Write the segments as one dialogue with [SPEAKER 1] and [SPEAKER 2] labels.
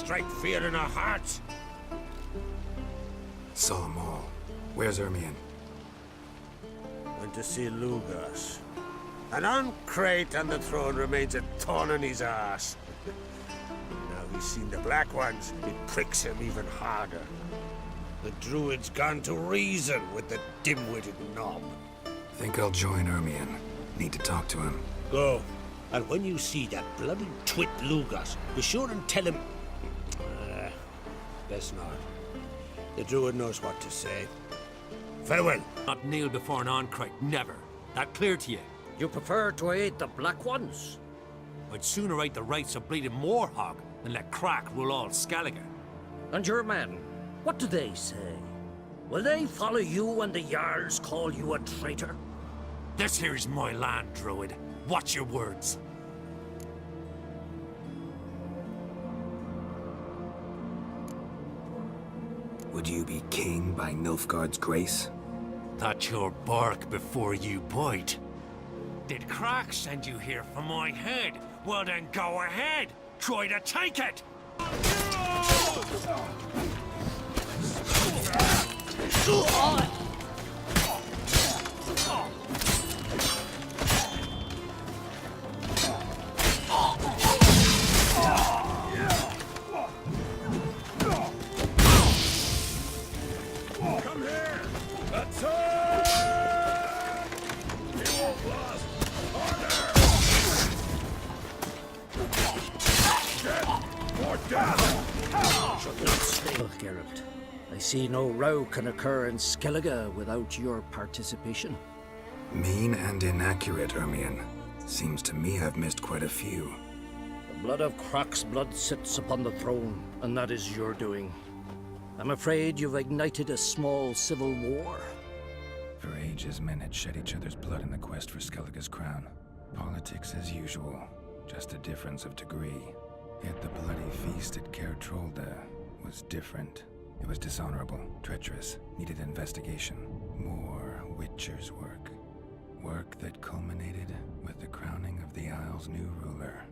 [SPEAKER 1] strike fear in our hearts.
[SPEAKER 2] Saw them all. Where's Ermion?
[SPEAKER 1] Went to see Lugas. And on Crate on the throne remains a thorn in his ass. Now he's seen the Black Ones, it pricks him even harder. The Druid's gone to reason with the dim-witted knob.
[SPEAKER 2] Think I'll join Ermion. Need to talk to him.
[SPEAKER 1] Go. And when you see that bloody twit Lugas, be sure and tell him... best not. The Druid knows what to say. Farewell.
[SPEAKER 3] Not kneel before an Oncrite, never. That clear to you?
[SPEAKER 4] You prefer to aid the Black Ones?
[SPEAKER 3] I'd sooner aid the rights of bleeding Moorhog than let Crack rule all Skellige.
[SPEAKER 4] And your men, what do they say? Will they follow you when the Jarls call you a traitor?
[SPEAKER 3] This here is my land, Druid. Watch your words.
[SPEAKER 2] Would you be king by Nilfgaard's grace?
[SPEAKER 3] That your bark before you bite. Did Crack send you here for my head? Well then go ahead! Try to take it!
[SPEAKER 1] Come here! Attack! You won't last! Harder! Death! More death!
[SPEAKER 4] Should not stay. Look, Geralt. I see no row can occur in Skellige without your participation.
[SPEAKER 2] Mean and inaccurate, Ermion. Seems to me I've missed quite a few.
[SPEAKER 4] The blood of Croc's blood sits upon the throne, and that is your doing. I'm afraid you've ignited a small civil war.
[SPEAKER 2] For ages, men had shed each other's blood in the quest for Skellige's crown. Politics as usual, just a difference of degree. Yet the bloody feast at Caer Trolda was different. It was dishonorable, treacherous, needed investigation. More Witcher's work. Work that culminated with the crowning of the Isle's new ruler.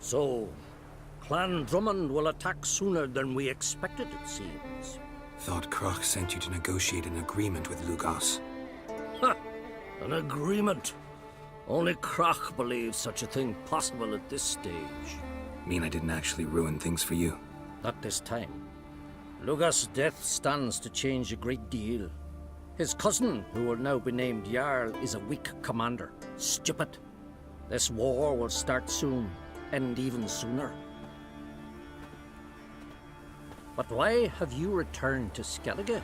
[SPEAKER 4] So, Clan Drummond will attack sooner than we expected, it seems.
[SPEAKER 2] Thought Croc sent you to negotiate an agreement with Lugas.
[SPEAKER 4] Ha! An agreement? Only Croc believes such a thing possible at this stage.
[SPEAKER 2] Mean I didn't actually ruin things for you?
[SPEAKER 4] Not this time. Lugas' death stands to change a great deal. His cousin, who will now be named Jarl, is a weak commander. Stupid. This war will start soon, end even sooner. But why have you returned to Skellige?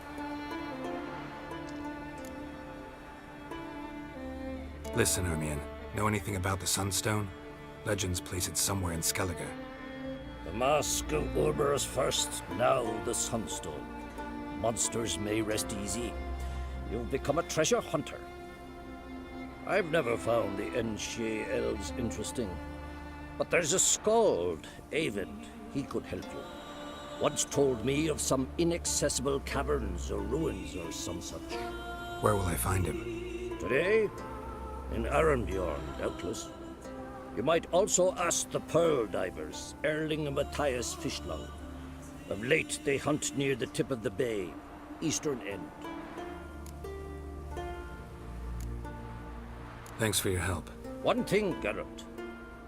[SPEAKER 2] Listen, Ermion. Know anything about the Sunstone? Legends place it somewhere in Skellige.
[SPEAKER 4] The Mask of Urber's first, now the Sunstone. Monsters may rest easy. You've become a treasure hunter. I've never found the Enshe elves interesting. But there's a skald, Avind. He could help you. Once told me of some inaccessible caverns or ruins or some such.
[SPEAKER 2] Where will I find him?
[SPEAKER 4] Today? In Arenbjorn, doubtless. You might also ask the Pearl Divers, Erling and Matthias Fishlung. Of late, they hunt near the tip of the bay, eastern end.
[SPEAKER 2] Thanks for your help.
[SPEAKER 4] One thing, Geralt.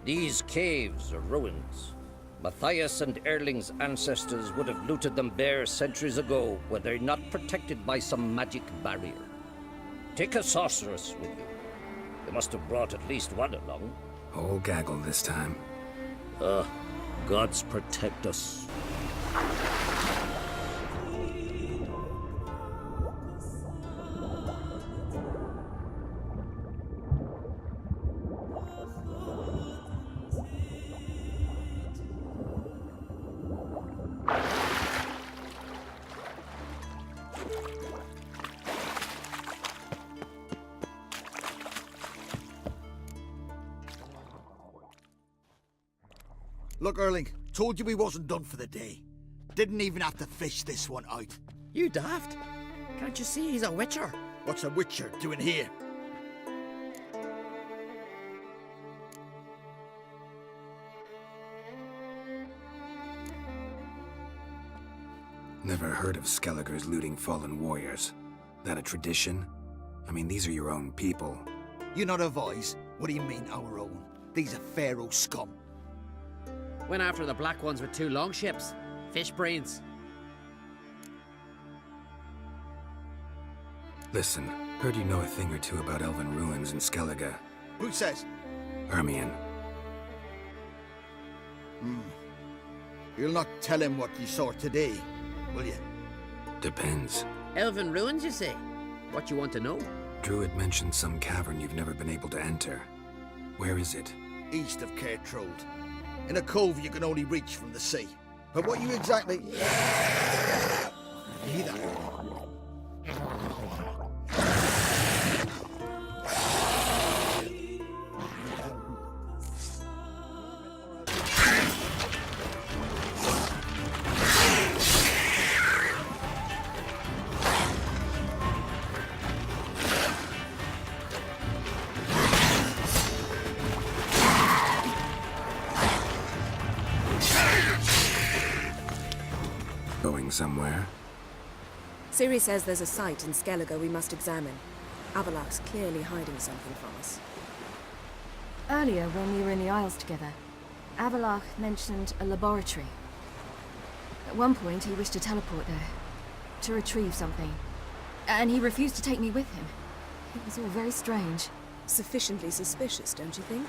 [SPEAKER 4] These caves are ruins. Matthias and Erling's ancestors would have looted them bare centuries ago were they not protected by some magic barrier. Take a sorceress with you. You must have brought at least one along.
[SPEAKER 2] Whole gaggle this time.
[SPEAKER 4] Gods protect us.
[SPEAKER 5] Look, Erling, told you we wasn't done for the day. Didn't even have to fish this one out.
[SPEAKER 6] You daft. Can't you see he's a witcher?
[SPEAKER 5] What's a witcher doing here?
[SPEAKER 2] Never heard of Skelligers looting fallen warriors. That a tradition? I mean, these are your own people.
[SPEAKER 5] You're not our boys. What do you mean, our own? These are Pharaoh scum.
[SPEAKER 6] Went after the black ones with 2 longships. Fish brains.
[SPEAKER 2] Listen, heard you know a thing or two about elven ruins in Skellige.
[SPEAKER 5] Who says?
[SPEAKER 2] Ermion.
[SPEAKER 5] You'll not tell him what you saw today, will you?
[SPEAKER 2] Depends.
[SPEAKER 6] Elven ruins, you say? What you want to know?
[SPEAKER 2] Druid mentioned some cavern you've never been able to enter. Where is it?
[SPEAKER 5] East of Cairtrold. In a cove you can only reach from the sea. But what you exactly... You hear that?
[SPEAKER 2] Going somewhere?
[SPEAKER 7] Ciri says there's a site in Skellige we must examine. Avalach's clearly hiding something from us.
[SPEAKER 8] Earlier, when we were in the Isles together, Avalach mentioned a laboratory. At one point, he wished to teleport there, to retrieve something. And he refused to take me with him. It was all very strange.
[SPEAKER 7] Sufficiently suspicious, don't you think?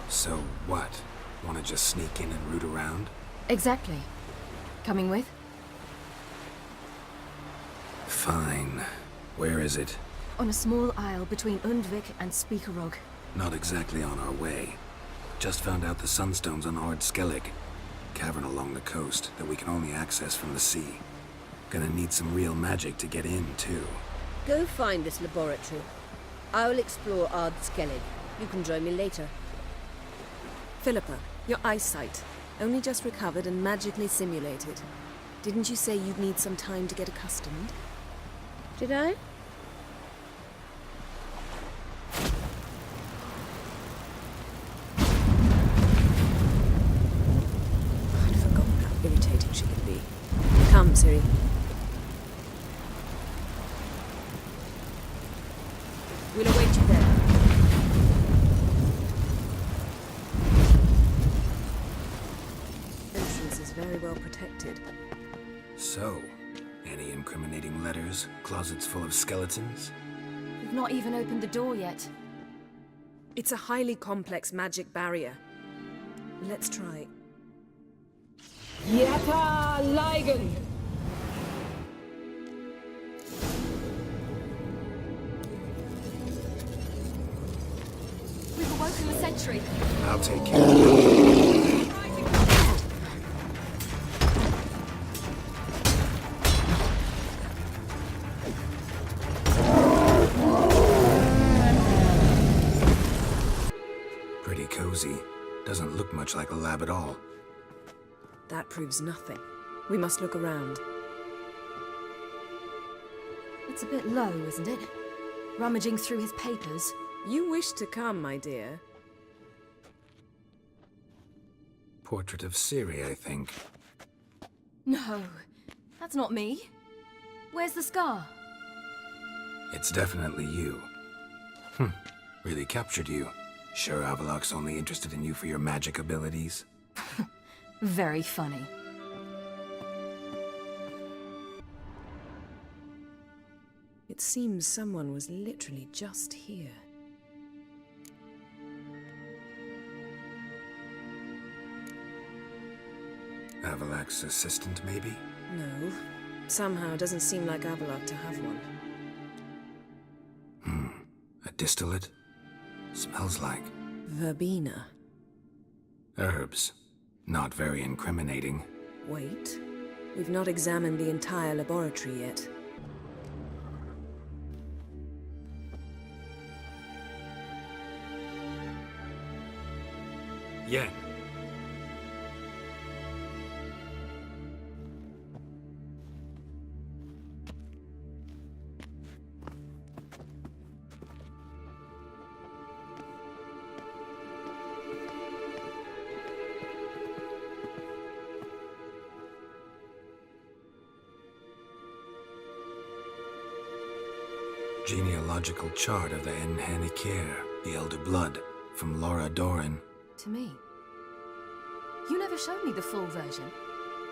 [SPEAKER 2] So what? Wanna just sneak in and root around?
[SPEAKER 8] Exactly. Coming with?
[SPEAKER 2] Fine. Where is it?
[SPEAKER 8] On a small isle between Undvik and Speakerog.
[SPEAKER 2] Not exactly on our way. Just found out the sunstone's on Ard Skellig. Cavern along the coast that we can only access from the sea. Gonna need some real magic to get in, too.
[SPEAKER 9] Go find this laboratory. I'll explore Ard Skellig. You can join me later.
[SPEAKER 7] Philippa, your eyesight. Only just recovered and magically simulated. Didn't you say you'd need some time to get accustomed?
[SPEAKER 9] Did I?
[SPEAKER 7] I'd forgotten how irritating she can be. Come, Ciri. We'll await you there. Entrance is very well protected.
[SPEAKER 2] So, any incriminating letters? Closets full of skeletons?
[SPEAKER 8] We've not even opened the door yet.
[SPEAKER 7] It's a highly complex magic barrier. Let's try.
[SPEAKER 10] Yata Ligen!
[SPEAKER 8] We've awoken the sentry.
[SPEAKER 2] I'll take care of it. Pretty cozy. Doesn't look much like a lab at all.
[SPEAKER 7] That proves nothing. We must look around.
[SPEAKER 8] It's a bit low, isn't it? Rummaging through his papers.
[SPEAKER 7] You wish to come, my dear.
[SPEAKER 2] Portrait of Ciri, I think.
[SPEAKER 8] No, that's not me. Where's the scar?
[SPEAKER 2] It's definitely you. Really captured you. Sure Avalach's only interested in you for your magic abilities?
[SPEAKER 8] Very funny.
[SPEAKER 7] It seems someone was literally just here.
[SPEAKER 2] Avalach's assistant, maybe?
[SPEAKER 7] No. Somehow it doesn't seem like Avalach to have one.
[SPEAKER 2] A distillate? Smells like
[SPEAKER 7] Verbena.
[SPEAKER 2] herbs. Not very incriminating.
[SPEAKER 7] Wait. We've not examined the entire laboratory yet.
[SPEAKER 2] Yen. Genealogical chart of the Enhanikir, the Elder Blood, from Laura Doran.
[SPEAKER 8] To me. You never showed me the full version.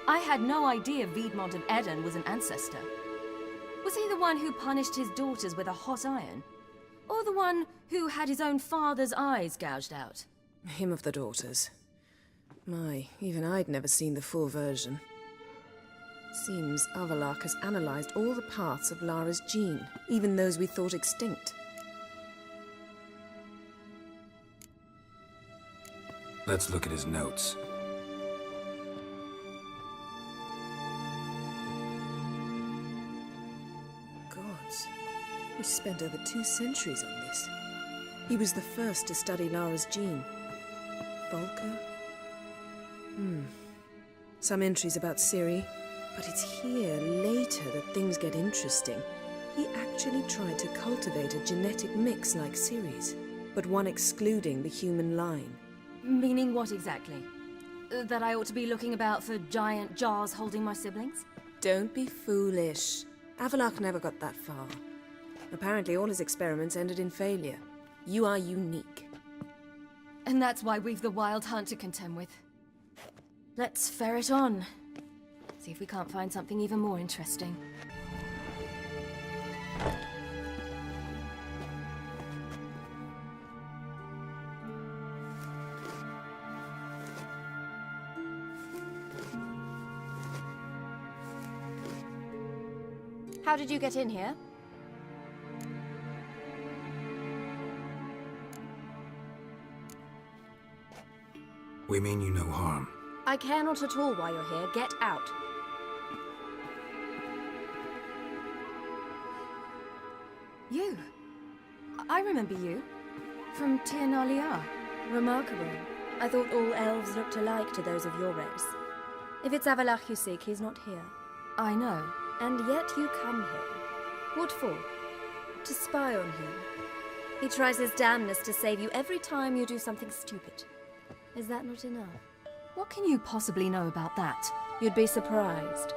[SPEAKER 8] I had no idea Viedmont of Eden was an ancestor. Was he the one who punished his daughters with a hot iron? Or the one who had his own father's eyes gouged out?
[SPEAKER 7] Him of the daughters. My, even I'd never seen the full version. Seems Avalach has analyzed all the parts of Lara's gene, even those we thought extinct.
[SPEAKER 2] Let's look at his notes.
[SPEAKER 7] Gods, we spent over 2 centuries on this. He was the first to study Lara's gene. Volker? Some entries about ciri, but it's here, later, that things get interesting. He actually tried to cultivate a genetic mix like ciri's, but one excluding the human line.
[SPEAKER 8] Meaning what exactly? That I ought to be looking about for giant jars holding my siblings?
[SPEAKER 7] Don't be foolish. Avalach never got that far. Apparently all his experiments ended in failure. You are unique.
[SPEAKER 8] And that's why we've the Wild Hunt to contend with. Let's ferret on. See if we can't find something even more interesting. How did you get in here?
[SPEAKER 2] We mean you no harm.
[SPEAKER 8] I care not at all why you're here. Get out. You. I remember you. From Tir Nalia.
[SPEAKER 11] Remarkable. I thought all elves looked alike to those of your race. If it's Avalach you seek, he's not here.
[SPEAKER 8] I know.
[SPEAKER 11] And yet you come here. What for? To spy on him. He tries his damnedest to save you every time you do something stupid. Is that not enough?
[SPEAKER 8] What can you possibly know about that?
[SPEAKER 11] You'd be surprised.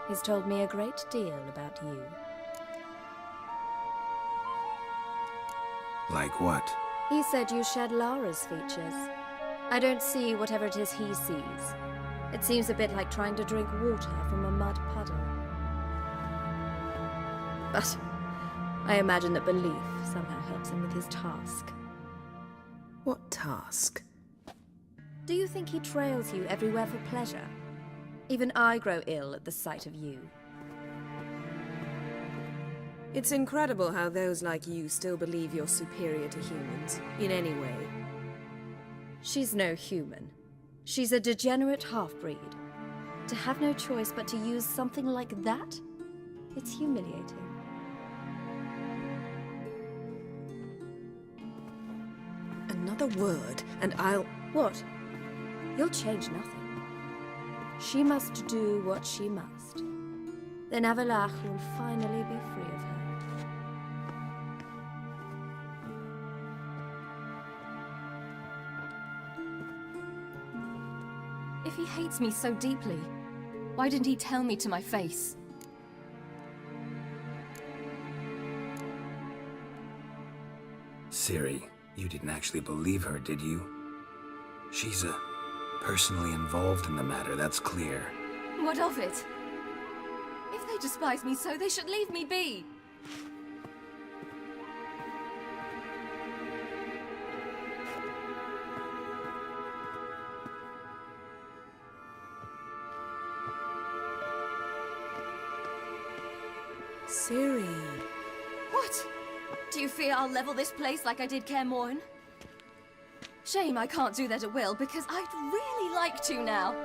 [SPEAKER 11] He's told me a great deal about you.
[SPEAKER 2] Like what?
[SPEAKER 11] He said you shared Lara's features. I don't see whatever it is he sees. It seems a bit like trying to drink water from a mud puddle. But I imagine that belief somehow helps him with his task.
[SPEAKER 7] What task?
[SPEAKER 11] Do you think he trails you everywhere for pleasure? Even I grow ill at the sight of you.
[SPEAKER 7] It's incredible how those like you still believe you're superior to humans, in any way.
[SPEAKER 11] She's no human. She's a degenerate half-breed. To have no choice but to use something like that? It's humiliating.
[SPEAKER 7] Another word, and I'll...
[SPEAKER 11] What? You'll change nothing. She must do what she must. Then Avalach will finally be free of her.
[SPEAKER 8] If he hates me so deeply, why didn't he tell me to my face?
[SPEAKER 2] Ciri, you didn't actually believe her, did you? She's personally involved in the matter, that's clear.
[SPEAKER 8] What of it? If they despise me so, they should leave me be.
[SPEAKER 7] Ciri.
[SPEAKER 8] What? Do you fear I'll level this place like I did Kaer Morhen? Shame I can't do that at will, because I'd really like to now.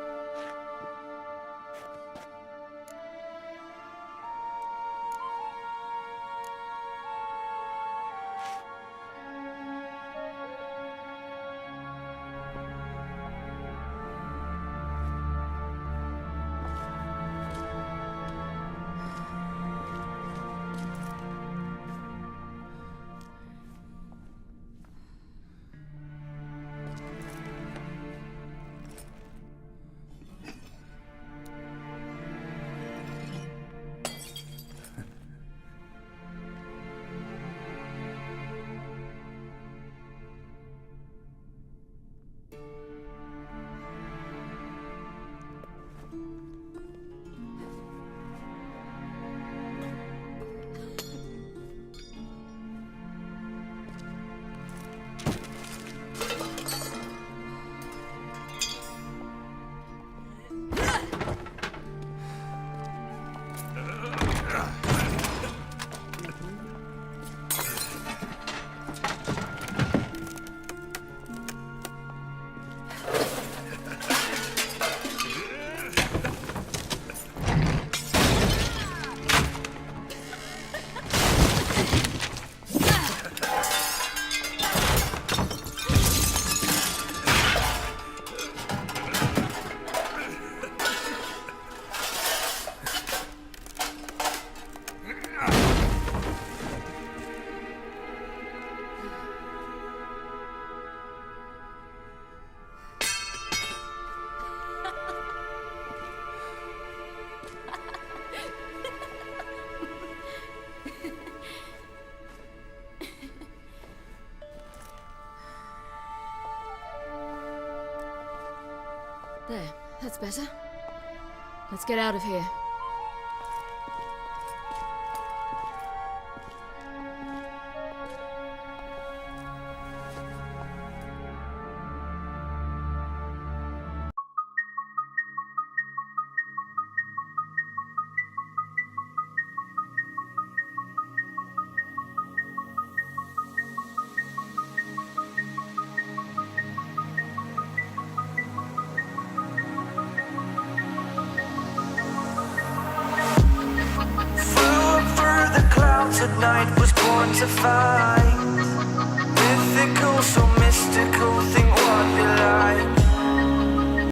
[SPEAKER 8] That's better. Let's get out of here.
[SPEAKER 12] At night was born to fight.